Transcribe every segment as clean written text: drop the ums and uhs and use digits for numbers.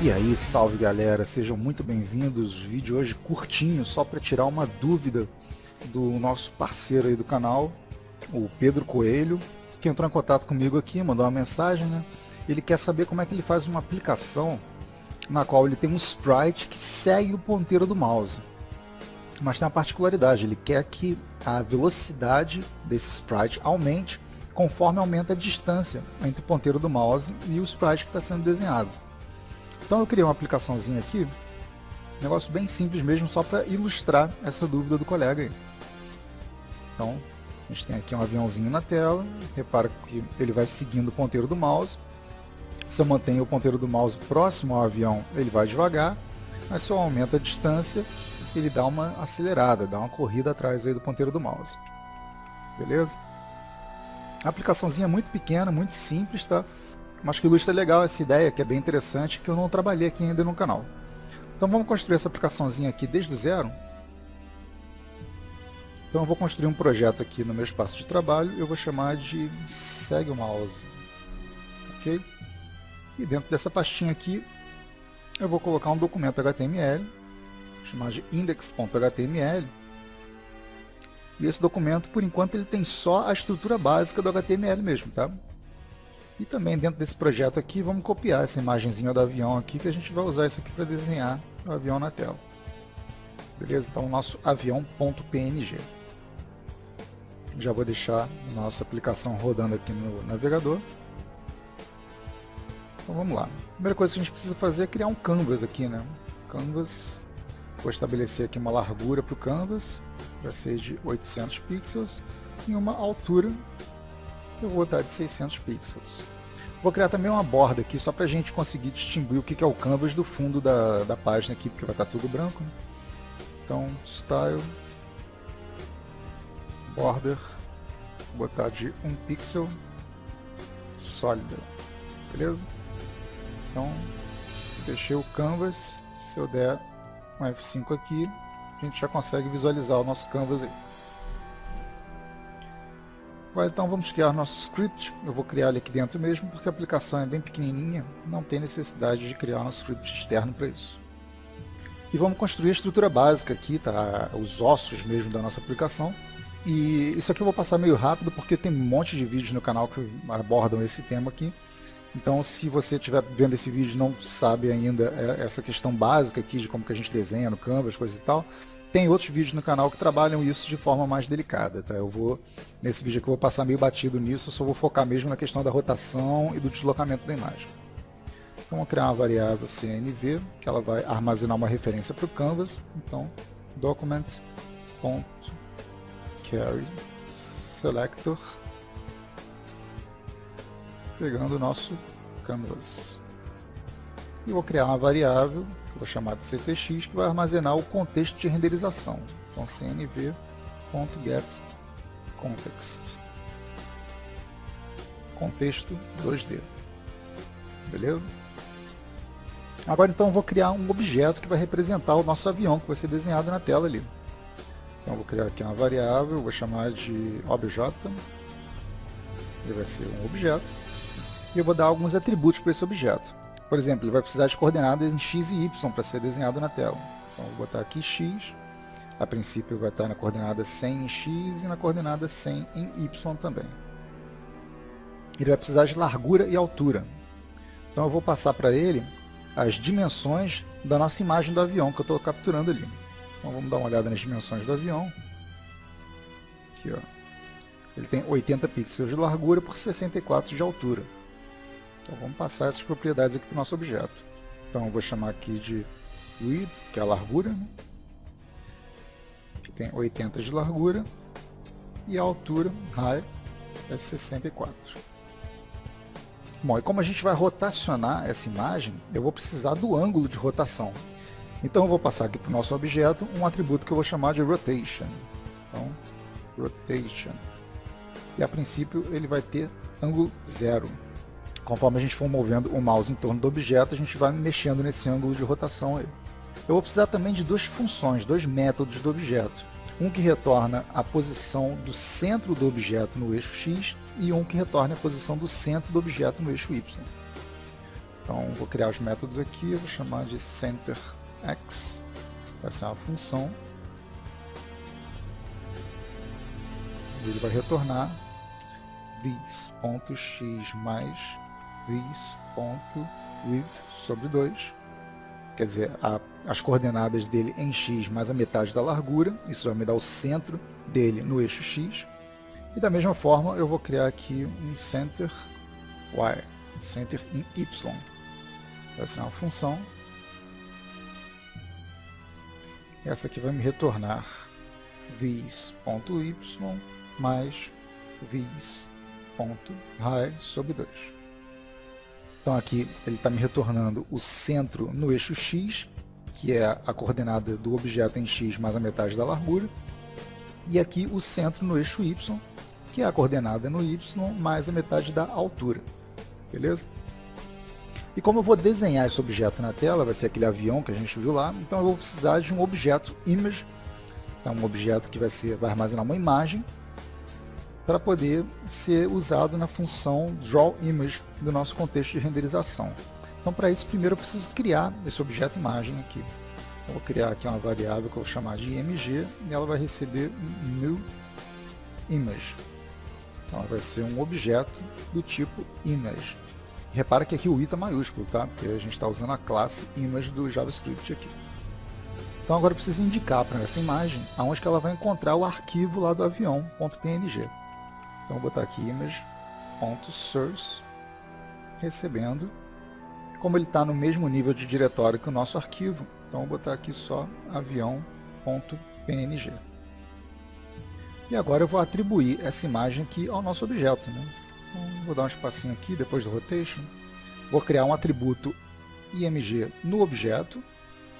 E aí, salve galera, sejam muito bem-vindos. Vídeo hoje curtinho, só para tirar uma dúvida do nosso parceiro aí do canal, o Pedro Coelho, que entrou em contato comigo aqui, mandou uma mensagem, né? Ele quer saber como é que ele faz uma aplicação na qual ele tem um sprite que segue o ponteiro do mouse. Mas tem uma particularidade, ele quer que a velocidade desse sprite aumente conforme aumenta a distância entre o ponteiro do mouse e o sprite que está sendo desenhado. Então eu criei uma aplicaçãozinha aqui, um negócio bem simples mesmo, só para ilustrar essa dúvida do colega aí. Então a gente tem aqui um aviãozinho na tela, repara que ele vai seguindo o ponteiro do mouse. Se eu mantenho o ponteiro do mouse próximo ao avião, ele vai devagar, mas se eu aumento a distância, ele dá uma acelerada, dá uma corrida atrás aí do ponteiro do mouse. Beleza? A aplicaçãozinha é muito pequena, muito simples, tá? Mas que ilustra legal essa ideia, que é bem interessante, que eu não trabalhei aqui ainda no canal. Então vamos construir essa aplicaçãozinha aqui desde o zero. Então eu vou construir um projeto aqui no meu espaço de trabalho, eu vou chamar de segue o mouse. Ok? E dentro dessa pastinha aqui, eu vou colocar um documento HTML, chamar de index.html. E esse documento, por enquanto, ele tem só a estrutura básica do HTML mesmo, tá? E também dentro desse projeto aqui, vamos copiar essa imagenzinha do avião aqui, que a gente vai usar isso aqui para desenhar o avião na tela. Beleza? Então o nosso avião.png. Já vou deixar a nossa aplicação rodando aqui no navegador. Então vamos lá. A primeira coisa que a gente precisa fazer é criar um canvas aqui, né? Canvas. Vou estabelecer aqui uma largura para o canvas, vai ser de 800 pixels, e uma altura eu vou botar de 600 pixels. Vou criar também uma borda aqui, só para a gente conseguir distinguir o que é o canvas do fundo da página aqui, porque vai estar tudo branco, né? Então, style, border, vou botar de 1 pixel, sólida, beleza? Então, deixei o canvas, se eu der um F5 aqui, a gente já consegue visualizar o nosso canvas aí. Agora então vamos criar nosso script. Eu vou criar ele aqui dentro mesmo, porque a aplicação é bem pequenininha, não tem necessidade de criar um script externo para isso. E vamos construir a estrutura básica aqui, tá? Os ossos mesmo da nossa aplicação. E isso aqui eu vou passar meio rápido, porque tem um monte de vídeos no canal que abordam esse tema aqui. Então, se você estiver vendo esse vídeo e não sabe ainda essa questão básica aqui de como que a gente desenha no Canvas, coisa e tal, tem outros vídeos no canal que trabalham isso de forma mais delicada, tá? Nesse vídeo aqui eu vou passar meio batido nisso, eu só vou focar mesmo na questão da rotação e do deslocamento da imagem. Então, vou criar uma variável CNV, que ela vai armazenar uma referência para o Canvas. Então, document.carrySelector, pegando o nosso Canvas. E vou criar uma variável, que eu vou chamar de CTX, que vai armazenar o contexto de renderização. Então, cnv.getContext. Contexto 2D. Beleza? Agora, então, eu vou criar um objeto que vai representar o nosso avião, que vai ser desenhado na tela ali. Então, eu vou criar aqui uma variável, vou chamar de obj. Ele vai ser um objeto. E eu vou dar alguns atributos para esse objeto. Por exemplo, ele vai precisar de coordenadas em x e y para ser desenhado na tela. Então, eu vou botar aqui x. A princípio vai estar na coordenada 100 em x e na coordenada 100 em y também. Ele vai precisar de largura e altura. Então, eu vou passar para ele as dimensões da nossa imagem do avião que eu estou capturando ali. Então, vamos dar uma olhada nas dimensões do avião. Aqui, ó. Ele tem 80 pixels de largura por 64 de altura. Então vamos passar essas propriedades aqui para o nosso objeto. Então eu vou chamar aqui de width, que é a largura, né? Que tem 80 de largura, e a altura, height, é 64. Bom, e como a gente vai rotacionar essa imagem, eu vou precisar do ângulo de rotação. Então eu vou passar aqui para o nosso objeto um atributo que eu vou chamar de rotation. Então, rotation. E a princípio ele vai ter ângulo 0. Conforme a gente for movendo o mouse em torno do objeto, a gente vai mexendo nesse ângulo de rotação aí. Eu vou precisar também de duas funções, dois métodos do objeto. Um que retorna a posição do centro do objeto no eixo X e um que retorna a posição do centro do objeto no eixo Y. Então vou criar os métodos aqui, eu vou chamar de centerX, vai ser uma função, e ele vai retornar vis.x mais vis.width sobre 2, quer dizer, as coordenadas dele em x mais a metade da largura, isso vai me dar o centro dele no eixo x, e da mesma forma eu vou criar aqui um center y, center em y, vai ser uma função, essa aqui vai me retornar vis.y mais vis.height sobre 2. Então aqui ele está me retornando o centro no eixo x, que é a coordenada do objeto em x mais a metade da largura, e aqui o centro no eixo y, que é a coordenada no y mais a metade da altura. Beleza? E como eu vou desenhar esse objeto na tela, vai ser aquele avião que a gente viu lá, então eu vou precisar de um objeto image, então um objeto que vai armazenar uma imagem, para poder ser usado na função drawImage do nosso contexto de renderização. Então para isso primeiro eu preciso criar esse objeto imagem aqui. Então, vou criar aqui uma variável que eu vou chamar de img e ela vai receber um new image. Então ela vai ser um objeto do tipo image. Repara que aqui o i está maiúsculo, tá? Porque a gente está usando a classe image do JavaScript aqui. Então agora eu preciso indicar para essa imagem aonde que ela vai encontrar o arquivo lá do avião.png. Então vou botar aqui image.source, recebendo. Como ele está no mesmo nível de diretório que o nosso arquivo, então vou botar aqui só avião.png. E agora eu vou atribuir essa imagem aqui ao nosso objeto, né? Então, vou dar um espacinho aqui depois do rotation. Vou criar um atributo img no objeto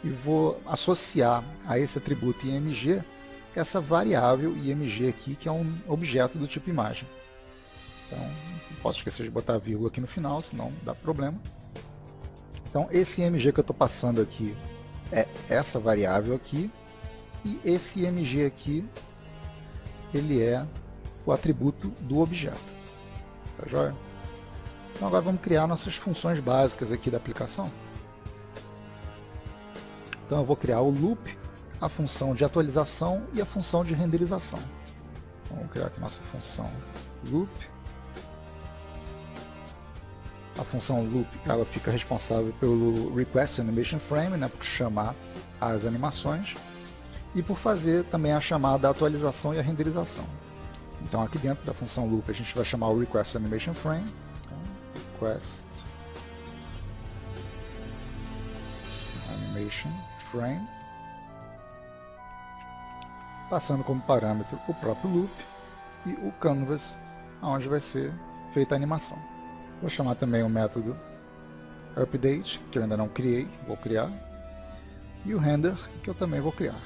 e vou associar a esse atributo img essa variável img aqui, que é um objeto do tipo imagem. Então, não posso esquecer de botar a vírgula aqui no final, senão dá problema. Então, esse img que eu estou passando aqui é essa variável aqui, e esse img aqui, ele é o atributo do objeto. Tá joia? Então agora vamos criar nossas funções básicas aqui da aplicação. Então eu vou criar o loop, a função de atualização e a função de renderização. Então, vamos criar aqui nossa função loop. A função loop ela fica responsável pelo request animation frame, né, por chamar as animações, e por fazer também a chamada da atualização e a renderização. Então aqui dentro da função loop a gente vai chamar o request animation frame, então, request animation frame, passando como parâmetro o próprio loop e o canvas, onde vai ser feita a animação. Vou chamar também o método update, que eu ainda não criei, vou criar, e o render, que eu também vou criar.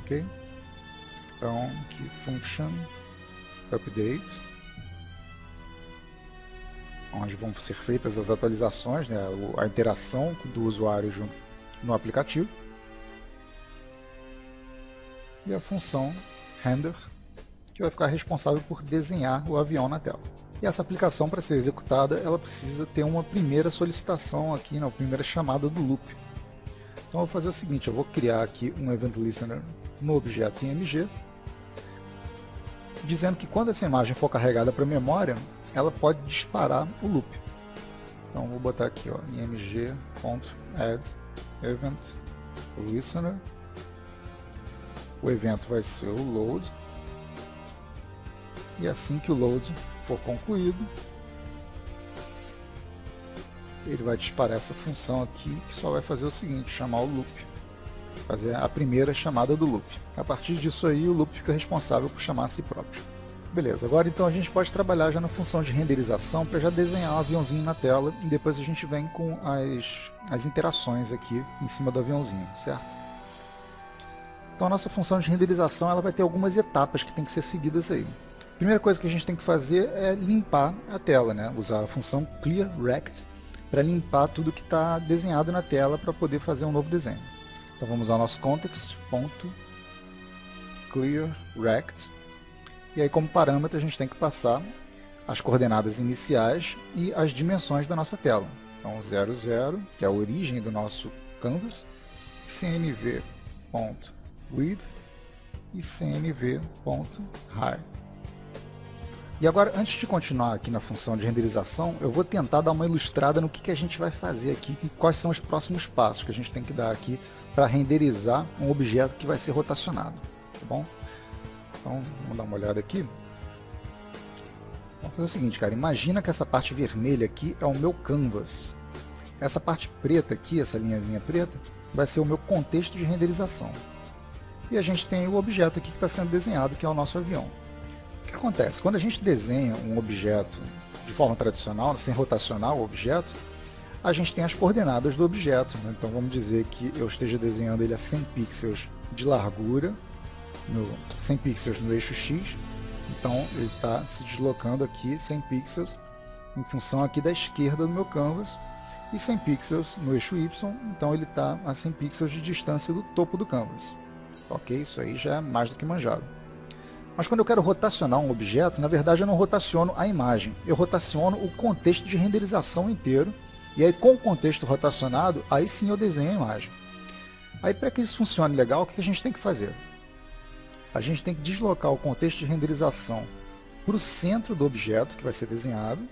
Ok? Então, aqui function update, onde vão ser feitas as atualizações, né, a interação do usuário junto no aplicativo. E a função render, que vai ficar responsável por desenhar o avião na tela. E essa aplicação, para ser executada, ela precisa ter uma primeira solicitação aqui, na primeira chamada do loop. Então eu vou fazer o seguinte, eu vou criar aqui um event listener no objeto img, dizendo que quando essa imagem for carregada para a memória, ela pode disparar o loop. Então vou botar aqui, ó, img.add event listener. O evento vai ser o load. E assim que o load for concluído, ele vai disparar essa função aqui, que só vai fazer o seguinte, chamar o loop. Fazer a primeira chamada do loop. A partir disso aí, o loop fica responsável por chamar a si próprio. Beleza, agora então a gente pode trabalhar já na função de renderização para já desenhar um aviãozinho na tela e depois a gente vem com as interações aqui em cima do aviãozinho, certo? Então a nossa função de renderização ela vai ter algumas etapas que tem que ser seguidas aí. A primeira coisa que a gente tem que fazer é limpar a tela, né? Usar a função clearRect para limpar tudo que está desenhado na tela para poder fazer um novo desenho. Então vamos usar o nosso context.clearRect. E aí como parâmetro a gente tem que passar as coordenadas iniciais e as dimensões da nossa tela. Então 00, que é a origem do nosso canvas, cnv.width e cnv.height. E agora, antes de continuar aqui na função de renderização, eu vou tentar dar uma ilustrada no que a gente vai fazer aqui e quais são os próximos passos que a gente tem que dar aqui para renderizar um objeto que vai ser rotacionado, tá bom? Então, vamos dar uma olhada aqui. Vamos fazer o seguinte, cara, imagina que essa parte vermelha aqui é o meu canvas. Essa parte preta aqui, essa linhazinha preta, vai ser o meu contexto de renderização. E a gente tem o objeto aqui que está sendo desenhado, que é o nosso avião. O que acontece? Quando a gente desenha um objeto de forma tradicional, sem rotacionar o objeto, a gente tem as coordenadas do objeto, né? Então vamos dizer que eu esteja desenhando ele a 100 pixels de largura, 100 pixels no eixo X, então ele está se deslocando aqui 100 pixels em função aqui da esquerda do meu canvas, e 100 pixels no eixo Y, então ele está a 100 pixels de distância do topo do canvas. Ok, isso aí já é mais do que manjado. Mas quando eu quero rotacionar um objeto, na verdade eu não rotaciono a imagem, eu rotaciono o contexto de renderização inteiro, e aí com o contexto rotacionado, aí sim eu desenho a imagem. Aí para que isso funcione legal, o que a gente tem que fazer? A gente tem que deslocar o contexto de renderização para o centro do objeto que vai ser desenhado,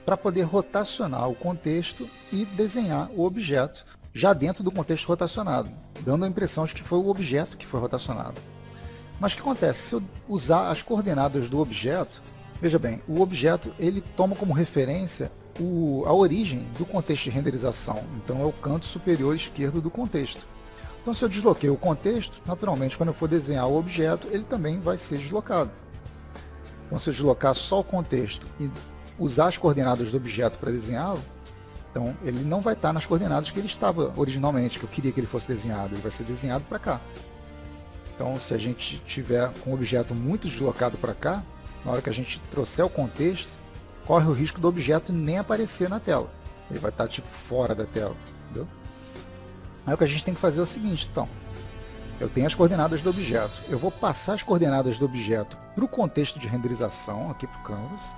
para poder rotacionar o contexto e desenhar o objeto já dentro do contexto rotacionado, dando a impressão de que foi o objeto que foi rotacionado. Mas o que acontece? Se eu usar as coordenadas do objeto, veja bem, o objeto ele toma como referência a origem do contexto de renderização, então é o canto superior esquerdo do contexto. Então se eu desloquei o contexto, naturalmente quando eu for desenhar o objeto, ele também vai ser deslocado. Então se eu deslocar só o contexto e usar as coordenadas do objeto para desenhá-lo, então ele não vai estar nas coordenadas que ele estava originalmente, que eu queria que ele fosse desenhado, ele vai ser desenhado para cá. Então se a gente tiver com o objeto muito deslocado para cá, na hora que a gente trouxer o contexto, corre o risco do objeto nem aparecer na tela. Ele vai estar tipo fora da tela, entendeu? Aí o que a gente tem que fazer é o seguinte, então. Eu tenho as coordenadas do objeto. Eu vou passar as coordenadas do objeto para o contexto de renderização, aqui para o canvas.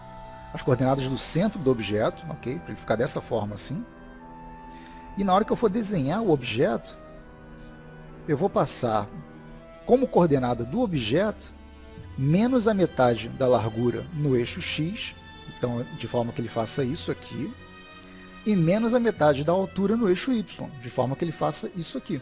As coordenadas do centro do objeto, ok? Para ele ficar dessa forma assim. E na hora que eu for desenhar o objeto, eu vou passar como coordenada do objeto menos a metade da largura no eixo X, então de forma que ele faça isso aqui, e menos a metade da altura no eixo Y, de forma que ele faça isso aqui.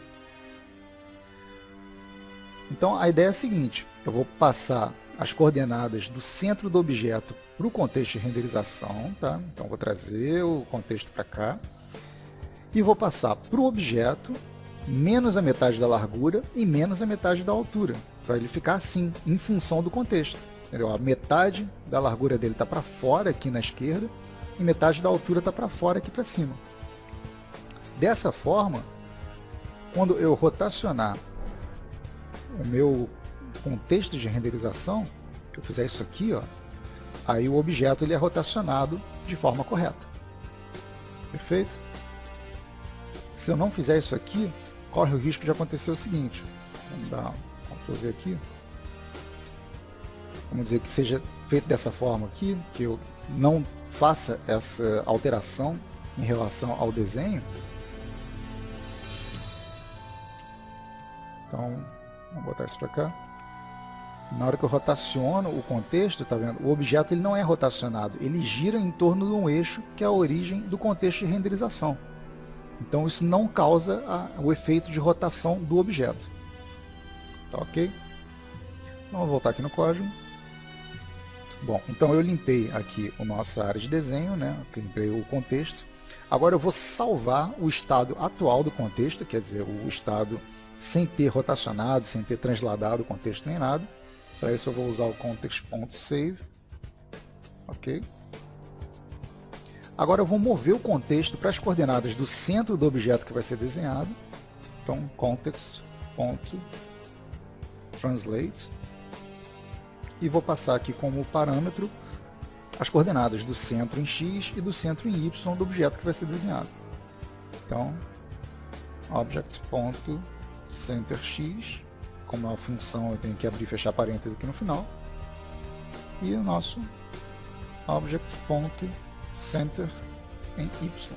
Então a ideia é a seguinte, eu vou passar as coordenadas do centro do objeto para o contexto de renderização, tá? Então vou trazer o contexto para cá, e vou passar para o objeto menos a metade da largura e menos a metade da altura, para ele ficar assim, em função do contexto. Entendeu? A metade da largura dele está para fora aqui na esquerda, e metade da altura está para fora aqui para cima. Dessa forma, quando eu rotacionar o meu contexto de renderização, que eu fizer isso aqui, ó, aí o objeto ele é rotacionado de forma correta. Perfeito? Se eu não fizer isso aqui, corre o risco de acontecer o seguinte. Vamos dar um Ctrl Z aqui. Vamos dizer que seja feito dessa forma aqui, que eu não faça essa alteração em relação ao desenho. Então, vamos botar isso para cá. Na hora que eu rotaciono o contexto, tá vendo? O objeto ele não é rotacionado, ele gira em torno de um eixo que é a origem do contexto de renderização. Então isso não causa o efeito de rotação do objeto. Tá ok? Vamos voltar aqui no código. Bom, então eu limpei aqui a nossa área de desenho, né? Limpei o contexto. Agora eu vou salvar o estado atual do contexto, quer dizer, o estado sem ter rotacionado, sem ter transladado o contexto nem nada. Para isso eu vou usar o context.save. Ok? Agora eu vou mover o contexto para as coordenadas do centro do objeto que vai ser desenhado. Então, context.translate. E vou passar aqui como parâmetro as coordenadas do centro em X e do centro em Y do objeto que vai ser desenhado. Então, object.centerx, como é uma função, eu tenho que abrir e fechar parênteses aqui no final. E o nosso object.center em Y.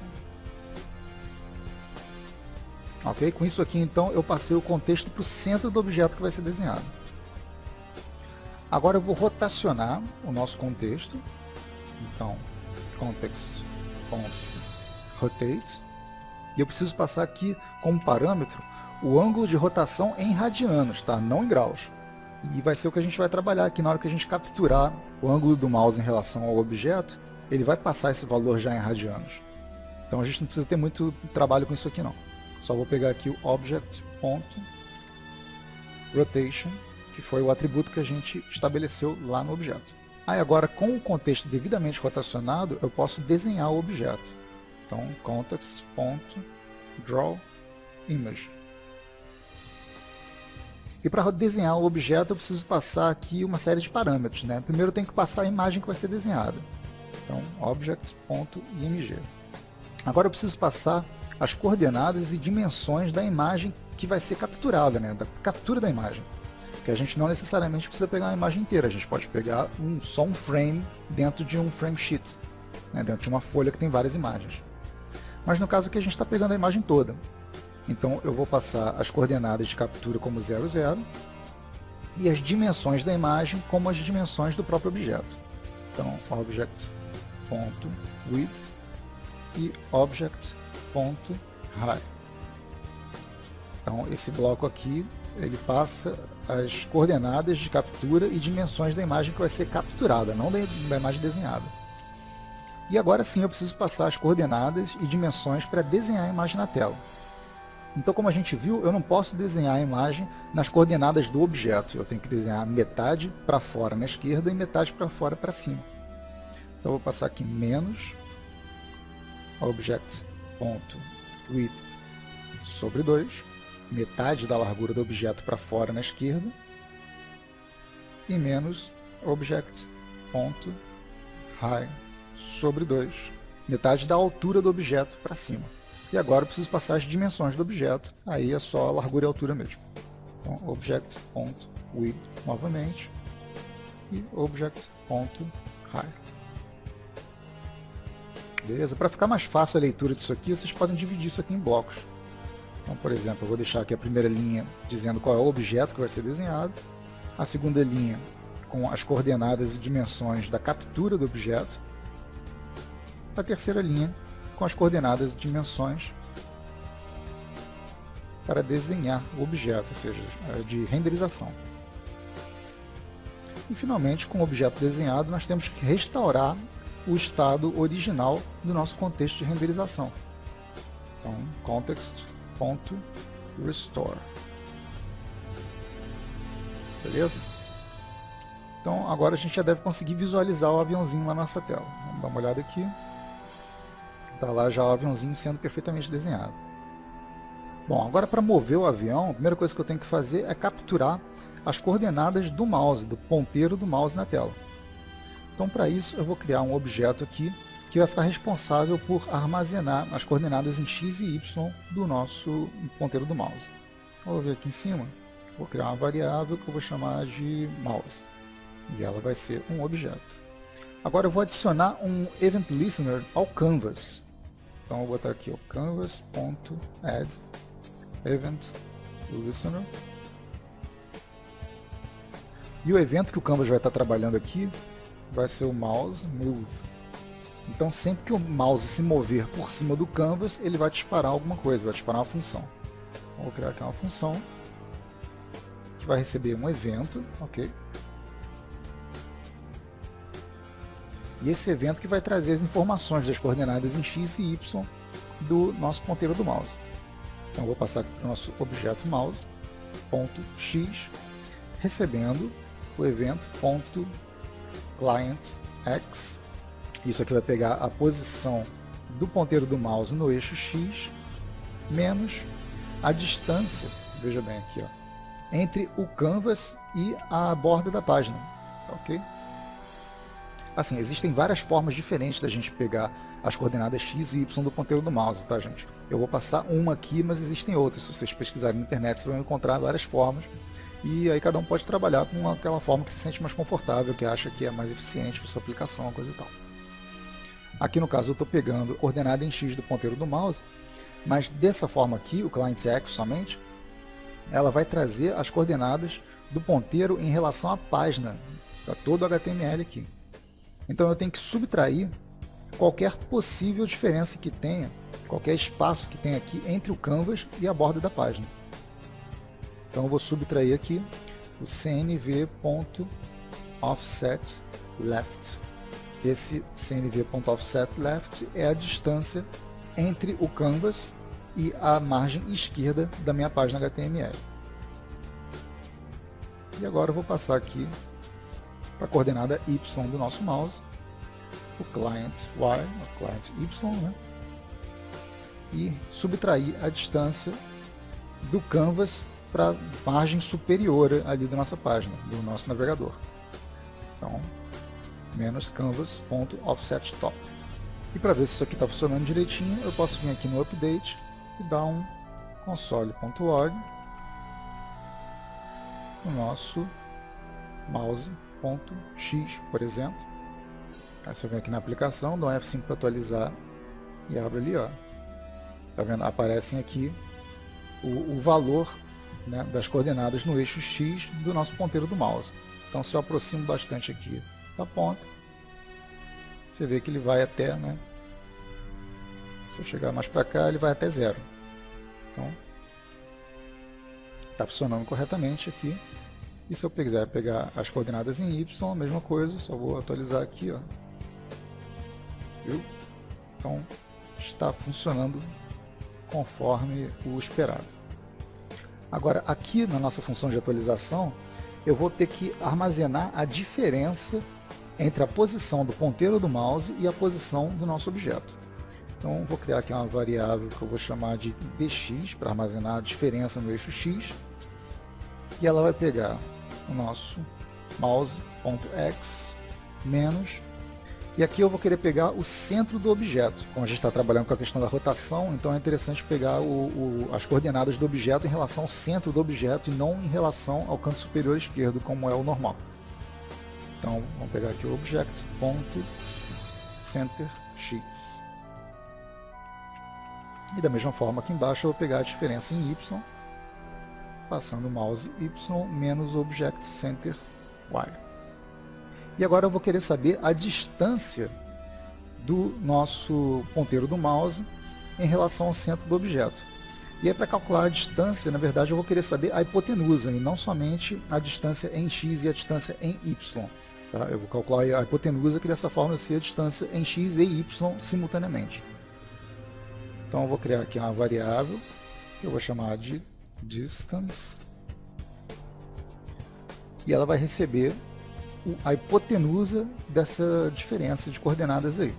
Ok? Com isso aqui, então, eu passei o contexto para o centro do objeto que vai ser desenhado. Agora eu vou rotacionar o nosso contexto. Então, context.rotate. E eu preciso passar aqui como parâmetro o ângulo de rotação em radianos, tá? Não em graus. E vai ser o que a gente vai trabalhar aqui na hora que a gente capturar o ângulo do mouse em relação ao objeto. Ele vai passar esse valor já em radianos. Então a gente não precisa ter muito trabalho com isso aqui não. Só vou pegar aqui o object.rotation, que foi o atributo que a gente estabeleceu lá no objeto. Aí agora, com o contexto devidamente rotacionado, eu posso desenhar o objeto. Então, context.drawImage. E para desenhar o objeto, eu preciso passar aqui uma série de parâmetros, né? Primeiro eu tenho que passar a imagem que vai ser desenhada. Então, object.img. Agora eu preciso passar as coordenadas e dimensões da imagem que vai ser capturada, né? Da captura da imagem. Que a gente não necessariamente precisa pegar a imagem inteira, a gente pode pegar só um frame dentro de um frame sheet, né? Dentro de uma folha que tem várias imagens. Mas no caso aqui a gente está pegando a imagem toda. Então eu vou passar as coordenadas de captura como 0, 0 e as dimensões da imagem como as dimensões do próprio objeto. Então object.width e object.height. Então esse bloco aqui ele passa as coordenadas de captura e dimensões da imagem que vai ser capturada, não da imagem desenhada. E agora sim eu preciso passar as coordenadas e dimensões para desenhar a imagem na tela. Então, como a gente viu, eu não posso desenhar a imagem nas coordenadas do objeto. Eu tenho que desenhar metade para fora na esquerda e metade para fora para cima. Então eu vou passar aqui menos object.width sobre 2, metade da largura do objeto para fora na esquerda, e menos object.height sobre 2, metade da altura do objeto para cima. E agora eu preciso passar as dimensões do objeto, aí é só a largura e a altura mesmo. Então object.width novamente e object.height. Beleza? Para ficar mais fácil a leitura disso aqui, vocês podem dividir isso aqui em blocos. Então, por exemplo, eu vou deixar aqui a primeira linha dizendo qual é o objeto que vai ser desenhado, a segunda linha com as coordenadas e dimensões da captura do objeto, a terceira linha com as coordenadas e dimensões para desenhar o objeto, ou seja, de renderização. E finalmente, com o objeto desenhado, nós temos que restaurar o estado original do nosso contexto de renderização. Então, context.restore. Beleza? Então, agora a gente já deve conseguir visualizar o aviãozinho na nossa tela. Vamos dar uma olhada aqui. Está lá já o aviãozinho sendo perfeitamente desenhado. Bom, agora para mover o avião, a primeira coisa que eu tenho que fazer é capturar as coordenadas do mouse, do ponteiro do mouse na tela. Então para isso eu vou criar um objeto aqui que vai ficar responsável por armazenar as coordenadas em x e y do nosso ponteiro do mouse. Então, vou ver aqui em cima, vou criar uma variável que eu vou chamar de mouse. E ela vai ser um objeto. Agora eu vou adicionar um Event Listener ao Canvas. Então eu vou botar aqui o canvas.add event listener. E o evento que o Canvas vai estar trabalhando aqui vai ser o mouse move. Então sempre que o mouse se mover por cima do Canvas, ele vai disparar alguma coisa, vai disparar uma função. Então, vou criar aqui uma função que vai receber um evento, ok? E esse evento que vai trazer as informações das coordenadas em x e y do nosso ponteiro do mouse. Então eu vou passar para o nosso objeto mouse.x, recebendo o evento .clientX. Isso aqui vai pegar a posição do ponteiro do mouse no eixo x, menos a distância, veja bem aqui, ó, entre o canvas e a borda da página, tá ok? Assim, existem várias formas diferentes da gente pegar as coordenadas x e y do ponteiro do mouse, tá, gente? Eu vou passar uma aqui, mas existem outras. Se vocês pesquisarem na internet, vocês vão encontrar várias formas. E aí cada um pode trabalhar com aquela forma que se sente mais confortável, que acha que é mais eficiente para sua aplicação, coisa e tal. Aqui no caso eu estou pegando a coordenada em x do ponteiro do mouse, Mas dessa forma aqui, o client x somente, ela vai trazer as coordenadas do ponteiro em relação à página, tá todo o HTML aqui. Então eu tenho que subtrair qualquer possível diferença que tenha, qualquer espaço que tenha aqui entre o canvas e a borda da página. Então eu vou subtrair aqui o cnv.offsetLeft. Esse cnv.offsetLeft é a distância entre o canvas e a margem esquerda da minha página HTML. E agora eu vou passar aqui para a coordenada y do nosso mouse, o client y, o client y, né? E subtrair a distância do canvas para a margem superior ali da nossa página, do nosso navegador. Então, menos canvas.offsetTop. E para ver se isso aqui está funcionando direitinho, eu posso vir aqui no update e dar um console.log no nosso mouse.x, por exemplo. Aí você vem aqui na aplicação, dá um F5 para atualizar e abre ali, ó. Tá vendo? Aparecem aqui o valor, né, das coordenadas no eixo X do nosso ponteiro do mouse. Então se eu aproximo bastante aqui da ponta, você vê que ele vai até, né, se eu chegar mais para cá, ele vai até 0. Então está funcionando corretamente aqui. E se eu quiser pegar as coordenadas em Y, a mesma coisa, só vou atualizar aqui, ó. Viu? Então está funcionando conforme o esperado. Agora aqui na nossa função de atualização, eu vou ter que armazenar a diferença entre a posição do ponteiro do mouse e a posição do nosso objeto. Então vou criar aqui uma variável que eu vou chamar de dx para armazenar a diferença no eixo X. E ela vai pegar o nosso mouse.x menos, e aqui eu vou querer pegar o centro do objeto. Como a gente está trabalhando com a questão da rotação, então é interessante pegar as coordenadas do objeto em relação ao centro do objeto e não em relação ao canto superior esquerdo, como é o normal. Então vamos pegar aqui o object.centerX. E da mesma forma aqui embaixo eu vou pegar a diferença em y, passando o mouse y menos object center y. E agora eu vou querer saber a distância do nosso ponteiro do mouse em relação ao centro do objeto. E aí para calcular a distância, na verdade eu vou querer saber a hipotenusa e não somente a distância em x e a distância em y. Tá? Eu vou calcular a hipotenusa, que dessa forma vai ser a distância em x e y simultaneamente. Então eu vou criar aqui uma variável que eu vou chamar de distance, e ela vai receber a hipotenusa dessa diferença de coordenadas aí.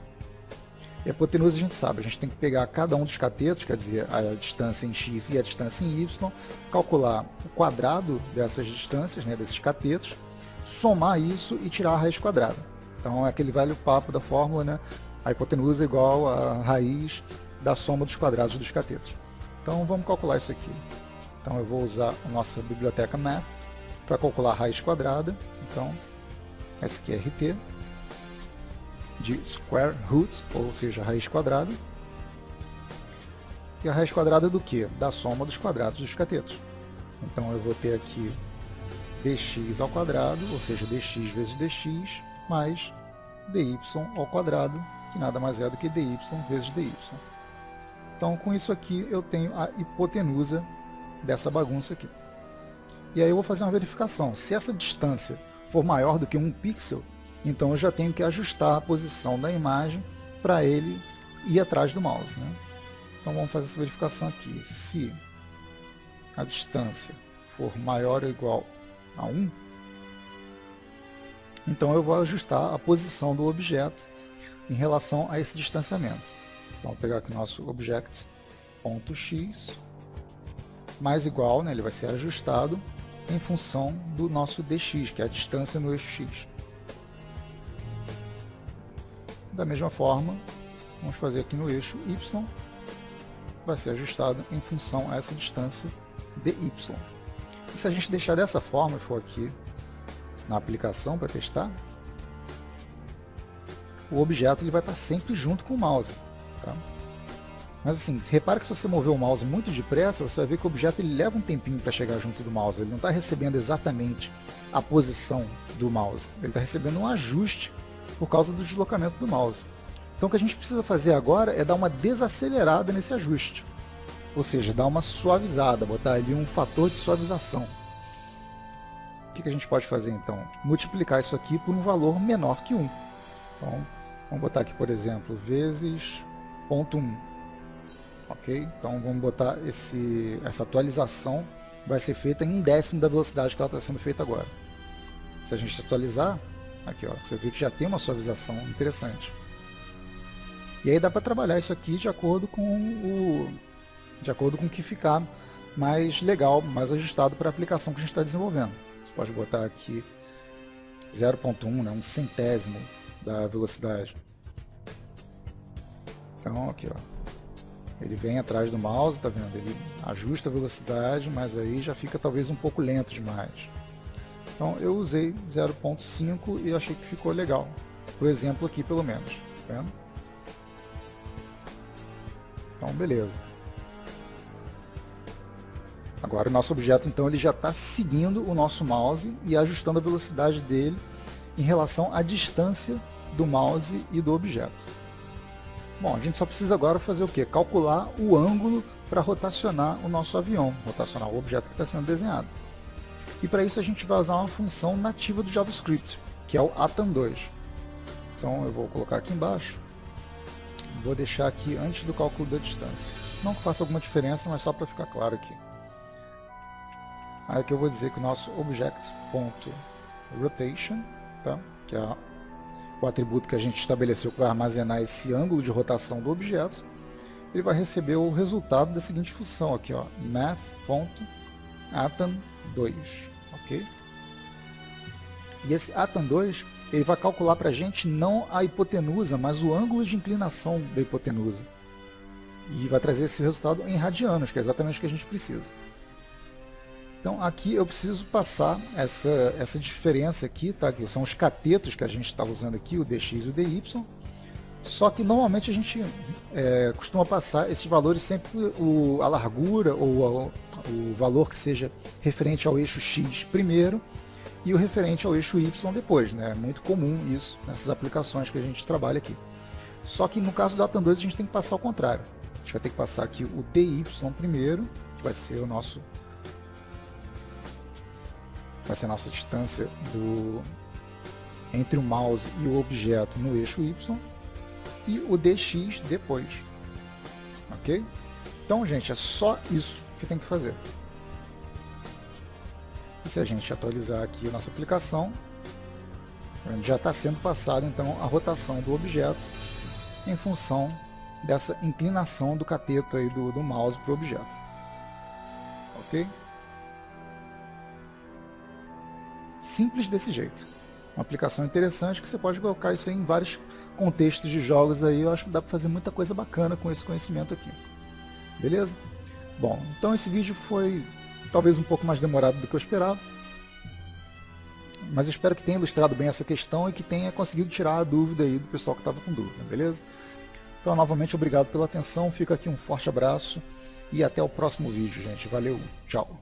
E a hipotenusa a gente sabe, a gente tem que pegar cada um dos catetos, quer dizer, a distância em x e a distância em y, calcular o quadrado dessas distâncias, né, desses catetos, somar isso e tirar a raiz quadrada. Então é aquele velho papo da fórmula, né? A hipotenusa é igual a raiz da soma dos quadrados dos catetos. Então vamos calcular isso aqui. Então eu vou usar a nossa biblioteca math para calcular a raiz quadrada. Então sqrt de square root, ou seja, a raiz quadrada. E a raiz quadrada do que? Da soma dos quadrados dos catetos. Então eu vou ter aqui dx ao quadrado, ou seja, dx vezes dx, mais dy ao quadrado, que nada mais é do que dy vezes dy. Então com isso aqui eu tenho a hipotenusa dessa bagunça aqui. E aí eu vou fazer uma verificação. Se essa distância for maior do que 1 pixel, então eu já tenho que ajustar a posição da imagem para ele ir atrás do mouse, né? Então vamos fazer essa verificação aqui. Se a distância for maior ou igual a 1, então eu vou ajustar a posição do objeto em relação a esse distanciamento. Então vou pegar aqui o nosso object.x mais igual, né, ele vai ser ajustado em função do nosso dx, que é a distância no eixo x. Da mesma forma, vamos fazer aqui no eixo y, vai ser ajustado em função a essa distância dy. E se a gente deixar dessa forma e for aqui na aplicação para testar, o objeto ele vai estar sempre junto com o mouse. Tá? Mas assim, repara que se você mover o mouse muito depressa, você vai ver que o objeto ele leva um tempinho para chegar junto do mouse. Ele não está recebendo exatamente a posição do mouse. Ele está recebendo um ajuste por causa do deslocamento do mouse. Então o que a gente precisa fazer agora é dar uma desacelerada nesse ajuste. Ou seja, dar uma suavizada, botar ali um fator de suavização. O que a gente pode fazer então? Multiplicar isso aqui por um valor menor que 1. Então, vamos botar aqui, por exemplo, vezes 0,1. Ok? Então vamos botar essa atualização, vai ser feita em 1/10 da velocidade que ela está sendo feita agora. Se a gente atualizar, aqui ó, você vê que já tem uma suavização interessante. E aí dá para trabalhar isso aqui de acordo com o que ficar mais legal, mais ajustado para a aplicação que a gente está desenvolvendo. Você pode botar aqui 0,1, né, um centésimo da velocidade. Então aqui ó, ele vem atrás do mouse, tá vendo? Ele ajusta a velocidade, mas aí já fica talvez um pouco lento demais. Então eu usei 0,5 e achei que ficou legal. Pro exemplo aqui pelo menos, tá vendo? Então beleza. Agora o nosso objeto então ele já está seguindo o nosso mouse e ajustando a velocidade dele em relação à distância do mouse e do objeto. Bom, a gente só precisa agora fazer o quê? Calcular o ângulo para rotacionar o nosso avião, rotacionar o objeto que está sendo desenhado. E para isso a gente vai usar uma função nativa do JavaScript, que é o atan2. Então eu vou colocar aqui embaixo, vou deixar aqui antes do cálculo da distância. Não que faça alguma diferença, mas só para ficar claro aqui. Aí aqui eu vou dizer que o nosso object.rotation, tá? Que é o atributo que a gente estabeleceu que vai armazenar esse ângulo de rotação do objeto, ele vai receber o resultado da seguinte função aqui, ó, math.atan2, ok? E esse atan2 ele vai calcular para a gente não a hipotenusa, mas o ângulo de inclinação da hipotenusa. E vai trazer esse resultado em radianos, que é exatamente o que a gente precisa. Então aqui eu preciso passar essa diferença aqui, tá? Que são os catetos que a gente está usando aqui, o dx e o dy. Só que normalmente a gente costuma passar esses valores sempre a largura ou o valor que seja referente ao eixo x primeiro e o referente ao eixo y depois, né? É muito comum isso nessas aplicações que a gente trabalha aqui. Só que no caso do atan2 a gente tem que passar ao contrário. A gente vai ter que passar aqui o dy primeiro, que vai ser a nossa distância entre o mouse e o objeto no eixo y, e o dx depois, ok? Então, gente, é só isso que tem que fazer. E se a gente atualizar aqui a nossa aplicação, já está sendo passada então a rotação do objeto em função dessa inclinação do cateto aí do mouse para o objeto, ok? Simples desse jeito. Uma aplicação interessante que você pode colocar isso aí em vários contextos de jogos aí. Eu acho que dá para fazer muita coisa bacana com esse conhecimento aqui. Beleza? Bom, então esse vídeo foi talvez um pouco mais demorado do que eu esperava, mas eu espero que tenha ilustrado bem essa questão e que tenha conseguido tirar a dúvida aí do pessoal que estava com dúvida, beleza? Então, novamente, obrigado pela atenção, fica aqui um forte abraço e até o próximo vídeo, gente. Valeu, tchau!